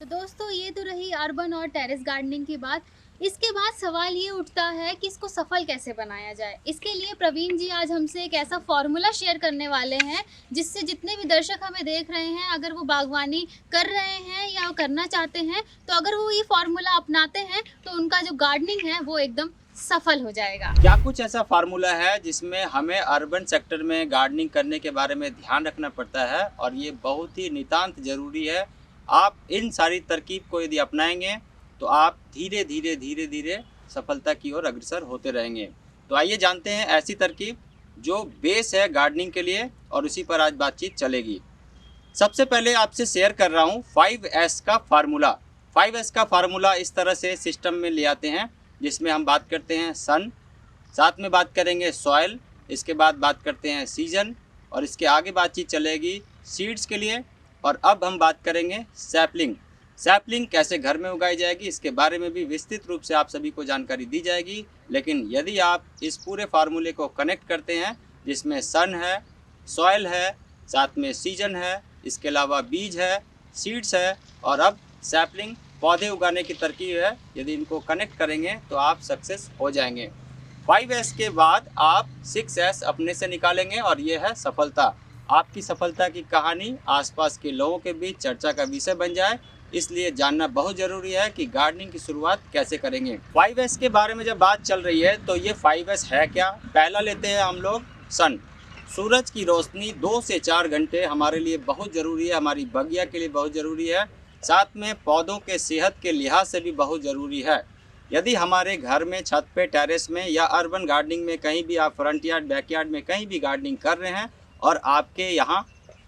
तो दोस्तों ये तो रही अर्बन और टेरेस गार्डनिंग की बात। इसके बाद सवाल ये उठता है कि इसको सफल कैसे बनाया जाए। इसके लिए प्रवीण जी आज हमसे एक ऐसा फॉर्मूला शेयर करने वाले हैं जिससे जितने भी दर्शक हमें देख रहे हैं, अगर वो बागवानी कर रहे हैं या करना चाहते हैं, तो अगर वो ये फॉर्मूला अपनाते हैं तो उनका जो गार्डनिंग है वो एकदम सफल हो जाएगा। क्या कुछ ऐसा फार्मूला है जिसमें हमें अर्बन सेक्टर में गार्डनिंग करने के बारे में ध्यान रखना पड़ता है और ये बहुत ही नितांत ज़रूरी है। आप इन सारी तरकीब को यदि अपनाएंगे तो आप धीरे धीरे धीरे धीरे सफलता की ओर अग्रसर होते रहेंगे। तो आइए जानते हैं ऐसी तरकीब जो बेस है गार्डनिंग के लिए और उसी पर आज बातचीत चलेगी। सबसे पहले आपसे शेयर कर रहा हूँ 5S का फार्मूला। 5S का फार्मूला इस तरह से सिस्टम में ले आते हैं जिसमें हम बात करते हैं सन, साथ में बात करेंगे सॉयल, इसके बाद बात करते हैं सीजन और इसके आगे बातचीत चलेगी सीड्स के लिए। और अब हम बात करेंगे सैपलिंग। सैपलिंग कैसे घर में उगाई जाएगी इसके बारे में भी विस्तृत रूप से आप सभी को जानकारी दी जाएगी। लेकिन यदि आप इस पूरे फार्मूले को कनेक्ट करते हैं जिसमें सन है, सॉयल है, साथ में सीजन है, इसके अलावा बीज है, सीड्स है और अब सैपलिंग पौधे उगाने की तरकीब है, यदि इनको कनेक्ट करेंगे तो आप सक्सेस हो जाएंगे। 5S के बाद आप 6S अपने से निकालेंगे और ये है सफलता। आपकी सफलता की कहानी आसपास के लोगों के बीच चर्चा का विषय बन जाए, इसलिए जानना बहुत ज़रूरी है कि गार्डनिंग की शुरुआत कैसे करेंगे। 5S के बारे में जब बात चल रही है तो ये 5S है क्या। पहला लेते हैं हम लोग सन। सूरज की रोशनी 2 से 4 घंटे हमारे लिए बहुत ज़रूरी है, हमारी बगिया के लिए बहुत ज़रूरी है, साथ में पौधों के सेहत के लिहाज से भी बहुत ज़रूरी है। यदि हमारे घर में छत पे, टेरेस में या अर्बन गार्डनिंग में कहीं भी आप फ्रंट यार्ड, बैकयार्ड में कहीं भी गार्डनिंग कर रहे हैं और आपके यहाँ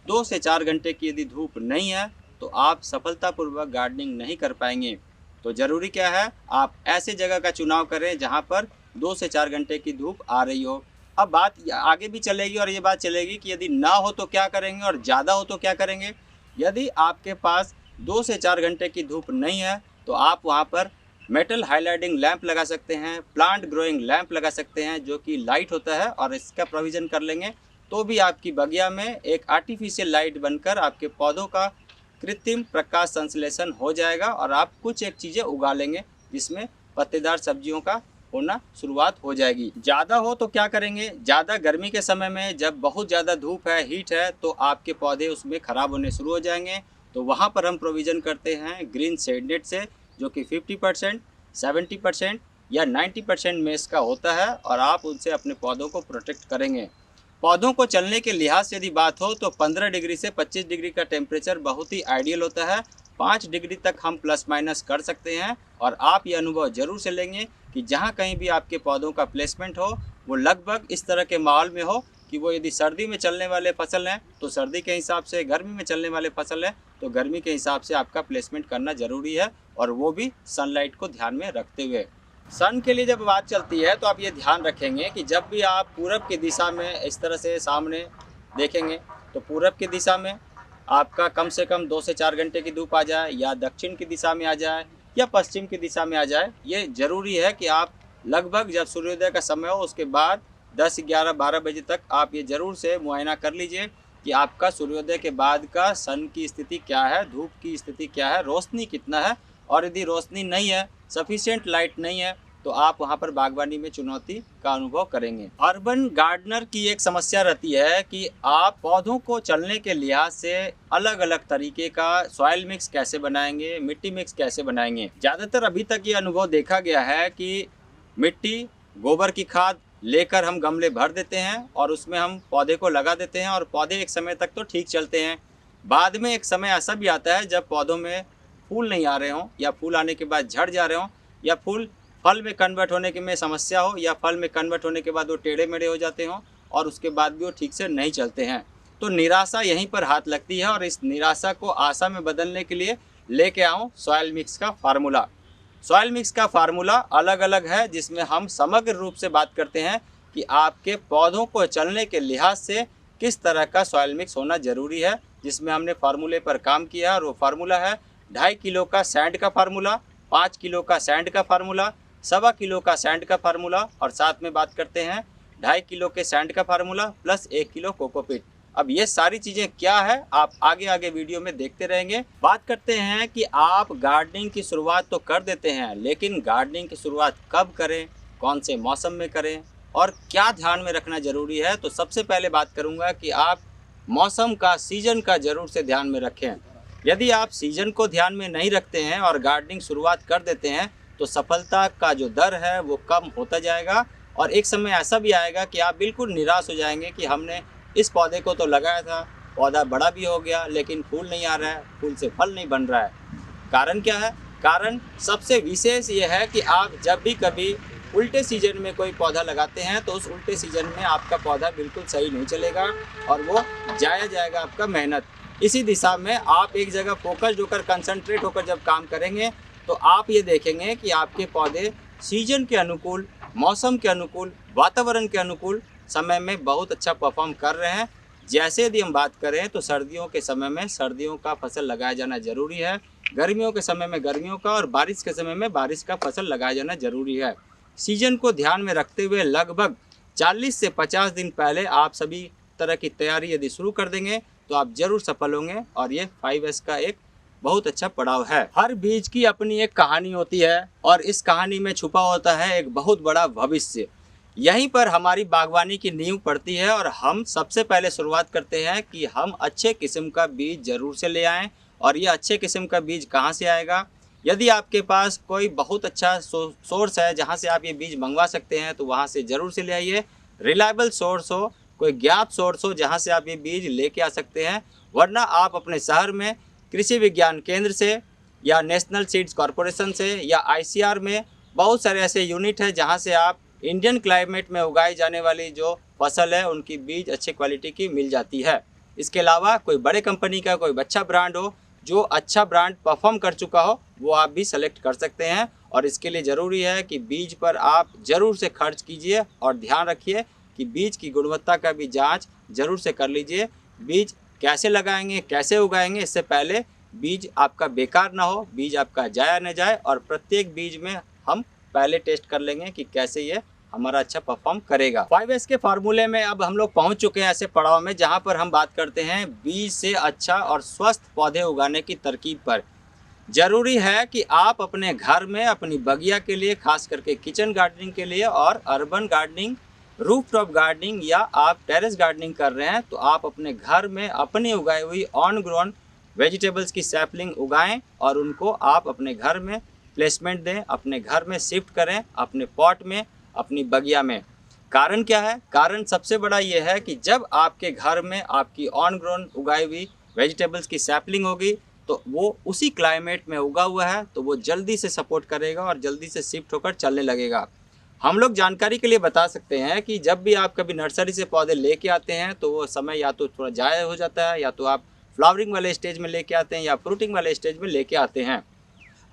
2 से 4 घंटे की यदि धूप नहीं है तो आप सफलतापूर्वक गार्डनिंग नहीं कर पाएंगे। तो ज़रूरी क्या है, आप ऐसे जगह का चुनाव करें जहाँ पर 2 से 4 घंटे की धूप आ रही हो। अब बात आगे भी चलेगी और ये बात चलेगी कि यदि ना हो तो क्या करेंगे और ज़्यादा हो तो क्या करेंगे। यदि आपके पास 2 से 4 घंटे की धूप नहीं है तो आप वहाँ पर मेटल हाइलाइटिंग लैंप लगा सकते हैं, प्लांट ग्रोइंग लैंप लगा सकते हैं जो कि लाइट होता है, और इसका प्रोविज़न कर लेंगे तो भी आपकी बगिया में एक आर्टिफिशियल लाइट बनकर आपके पौधों का कृत्रिम प्रकाश संश्लेषण हो जाएगा और आप कुछ एक चीज़ें उगा लेंगे जिसमें पत्तेदार सब्जियों का होना शुरुआत हो जाएगी। ज़्यादा हो तो क्या करेंगे, ज़्यादा गर्मी के समय में जब बहुत ज़्यादा धूप है, हीट है, तो आपके पौधे उसमें ख़राब होने शुरू हो जाएंगे। तो वहाँ पर हम प्रोविज़न करते हैं ग्रीन शेड नेट से, जो कि 50%, 70% या 90% मेष का होता है और आप उनसे अपने पौधों को प्रोटेक्ट करेंगे। पौधों को चलने के लिहाज से यदि बात हो तो 15 डिग्री से 25 डिग्री का टेम्परेचर बहुत ही आइडियल होता है। 5 डिग्री तक हम प्लस माइनस कर सकते हैं और आप ये अनुभव जरूर से लेंगे कि जहाँ कहीं भी आपके पौधों का प्लेसमेंट हो वो लगभग इस तरह के माहौल में हो कि वो यदि सर्दी में चलने वाले फसल हैं तो सर्दी के हिसाब से, गर्मी में चलने वाले फसल हैं तो गर्मी के हिसाब से आपका प्लेसमेंट करना ज़रूरी है, और वो भी सनलाइट को ध्यान में रखते हुए। सन के लिए जब बात चलती है तो आप ये ध्यान रखेंगे कि जब भी आप पूरब की दिशा में इस तरह से सामने देखेंगे तो पूरब की दिशा में आपका कम से कम 2 से 4 घंटे की धूप आ जाए, या दक्षिण की दिशा में आ जाए या पश्चिम की दिशा में आ जाए। ये ज़रूरी है कि आप लगभग जब सूर्योदय का समय हो उसके बाद 10, 11, 12 बजे तक आप ये ज़रूर से मुआयना कर लीजिए कि आपका सूर्योदय के बाद का सन की स्थिति क्या है, धूप की स्थिति क्या है, रोशनी कितना है। और यदि रोशनी नहीं है, सफिशिएंट लाइट नहीं है, तो आप वहाँ पर बागवानी में चुनौती का अनुभव करेंगे। अर्बन गार्डनर की एक समस्या रहती है कि आप पौधों को चलने के लिहाज से अलग अलग तरीके का सॉइल मिक्स कैसे बनाएंगे, मिट्टी मिक्स कैसे बनाएंगे। ज़्यादातर अभी तक ये अनुभव देखा गया है कि मिट्टी, गोबर की खाद लेकर हम गमले भर देते हैं और उसमें हम पौधे को लगा देते हैं और पौधे एक समय तक तो ठीक चलते हैं। बाद में एक समय ऐसा भी आता है जब पौधों में फूल नहीं आ रहे हों, या फूल आने के बाद झड़ जा रहे हों, या फूल फल में कन्वर्ट होने के में समस्या हो, या फल में कन्वर्ट होने के बाद वो टेढ़े मेढ़े हो जाते हों और उसके बाद भी वो ठीक से नहीं चलते हैं। तो निराशा यहीं पर हाथ लगती है और इस निराशा को आशा में बदलने के लिए लेके आऊँ सॉइल मिक्स का फार्मूला। सॉइल मिक्स का फार्मूला अलग अलग है जिसमें हम समग्र रूप से बात करते हैं कि आपके पौधों को चलने के लिहाज से किस तरह का सॉइल मिक्स होना ज़रूरी है, जिसमें हमने फार्मूले पर काम किया और वो फार्मूला है 2.5 किलो का सैंड का फार्मूला, 5 किलो का सैंड का फार्मूला, 1.25 किलो का सैंड का फार्मूला, और साथ में बात करते हैं 2.5 किलो के सैंड का फार्मूला प्लस 1 किलो कोकोपीट। अब ये सारी चीज़ें क्या है आप आगे आगे वीडियो में देखते रहेंगे। बात करते हैं कि आप गार्डनिंग की शुरुआत तो कर देते हैं, लेकिन गार्डनिंग की शुरुआत कब करें, कौन से मौसम में करें और क्या ध्यान में रखना ज़रूरी है। तो सबसे पहले बात करूँगा कि आप मौसम का, सीजन का ज़रूर से ध्यान में रखें। यदि आप सीजन को ध्यान में नहीं रखते हैं और गार्डनिंग शुरुआत कर देते हैं तो सफलता का जो दर है वो कम होता जाएगा और एक समय ऐसा भी आएगा कि आप बिल्कुल निराश हो जाएंगे कि हमने इस पौधे को तो लगाया था, पौधा बड़ा भी हो गया लेकिन फूल नहीं आ रहा है, फूल से फल नहीं बन रहा है। कारण क्या है? कारण सबसे विशेष ये है कि आप जब भी कभी उल्टे सीजन में कोई पौधा लगाते हैं तो उस उल्टे सीजन में आपका पौधा बिल्कुल सही नहीं चलेगा और वो जाया जाएगा आपका मेहनत। इसी दिशा में आप एक जगह फोकस्ड होकर, कंसंट्रेट होकर जब काम करेंगे तो आप ये देखेंगे कि आपके पौधे सीजन के अनुकूल, मौसम के अनुकूल, वातावरण के अनुकूल समय में बहुत अच्छा परफॉर्म कर रहे हैं। जैसे यदि हम बात करें तो सर्दियों के समय में सर्दियों का फसल लगाया जाना ज़रूरी है, गर्मियों के समय में गर्मियों का और बारिश के समय में बारिश का फसल लगाया जाना ज़रूरी है। सीजन को ध्यान में रखते हुए लगभग 40 से 50 दिन पहले आप सभी तरह की तैयारी यदि शुरू कर देंगे तो आप ज़रूर सफल होंगे और ये 5S का एक बहुत अच्छा पड़ाव है। हर बीज की अपनी एक कहानी होती है और इस कहानी में छुपा होता है एक बहुत बड़ा भविष्य। यहीं पर हमारी बागवानी की नींव पड़ती है और हम सबसे पहले शुरुआत करते हैं कि हम अच्छे किस्म का बीज ज़रूर से ले आएँ। और ये अच्छे किस्म का बीज कहाँ से आएगा? यदि आपके पास कोई बहुत अच्छा सोर्स है जहाँ से आप ये बीज मंगवा सकते हैं तो वहाँ से ज़रूर से ले आइए। रिलायबल सोर्स हो, कोई ज्ञात सोर्स हो जहाँ से आप ये बीज लेके आ सकते हैं, वरना आप अपने शहर में कृषि विज्ञान केंद्र से या नेशनल सीड्स कॉरपोरेशन से या ICR में बहुत सारे ऐसे यूनिट हैं जहाँ से आप इंडियन क्लाइमेट में उगाई जाने वाली जो फसल है उनकी बीज अच्छे क्वालिटी की मिल जाती है। इसके अलावा कोई बड़े कंपनी का कोई अच्छा ब्रांड हो, जो अच्छा ब्रांड परफॉर्म कर चुका हो, वो आप भी सेलेक्ट कर सकते हैं। और इसके लिए ज़रूरी है कि बीज पर आप ज़रूर से खर्च कीजिए और ध्यान रखिए कि बीज की गुणवत्ता का भी जांच ज़रूर से कर लीजिए। बीज कैसे लगाएंगे, कैसे उगाएंगे, इससे पहले बीज आपका बेकार ना हो, बीज आपका जाया न जाए। और प्रत्येक बीज में हम पहले टेस्ट कर लेंगे कि कैसे ये हमारा अच्छा परफॉर्म करेगा। 5S के फार्मूले में अब हम लोग पहुंच चुके हैं ऐसे पड़ाव में जहां पर हम बात करते हैं बीज से अच्छा और स्वस्थ पौधे उगाने की तरकीब पर। ज़रूरी है कि आप अपने घर में, अपनी बगिया के लिए, खास करके किचन गार्डनिंग के लिए और urban gardening, roof top gardening या आप टेरेस गार्डनिंग कर रहे हैं तो आप अपने घर में अपनी उगाई हुई ऑन ग्रोन वेजिटेबल्स की सैपलिंग उगाएं और उनको आप अपने घर में प्लेसमेंट दें, अपने घर में शिफ्ट करें, अपने पॉट में, अपनी बगिया में। कारण क्या है? कारण सबसे बड़ा ये है कि जब आपके घर में आपकी ऑन ग्रोन उगाई हुई वेजिटेबल्स की सैपलिंग होगी तो वो उसी क्लाइमेट में उगा हुआ है तो वो जल्दी से सपोर्ट करेगा और जल्दी से शिफ्ट होकर चलने लगेगा। हम लोग जानकारी के लिए बता सकते हैं कि जब भी आप कभी नर्सरी से पौधे लेके आते हैं तो वो समय या तो थोड़ा ज़ाया हो जाता है, या तो आप फ्लावरिंग वाले स्टेज में लेके आते हैं या फ्रूटिंग वाले स्टेज में लेके आते हैं।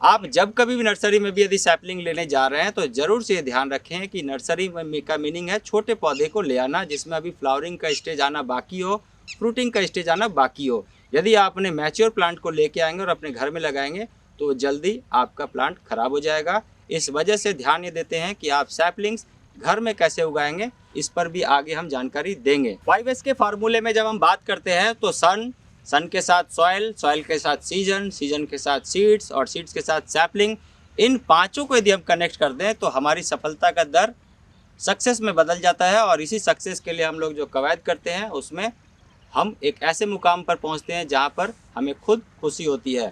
आप जब कभी भी नर्सरी में भी यदि सैपलिंग लेने जा रहे हैं तो ज़रूर से ध्यान रखें कि नर्सरी में का मीनिंग है छोटे पौधे को ले आना जिसमें अभी फ्लावरिंग का स्टेज आना बाकी हो, फ्रूटिंग का स्टेज आना बाकी हो। यदि आप अपने मैच्योर प्लांट को लेके आएंगे और अपने घर में लगाएंगे तो जल्दी आपका प्लांट खराब हो जाएगा। इस वजह से ध्यान ये देते हैं कि आप सैपलिंग्स घर में कैसे उगाएंगे, इस पर भी आगे हम जानकारी देंगे। 5S के फार्मूले में जब हम बात करते हैं तो सन के साथ सॉइल, सॉइल के साथ सीजन, सीजन के साथ सीड्स और सीड्स के साथ सैपलिंग, इन पांचों को यदि हम कनेक्ट कर दें तो हमारी सफलता का दर सक्सेस में बदल जाता है। और इसी सक्सेस के लिए हम लोग जो कवायद करते हैं उसमें हम एक ऐसे मुकाम पर पहुंचते हैं जहां पर हमें खुद खुशी होती है।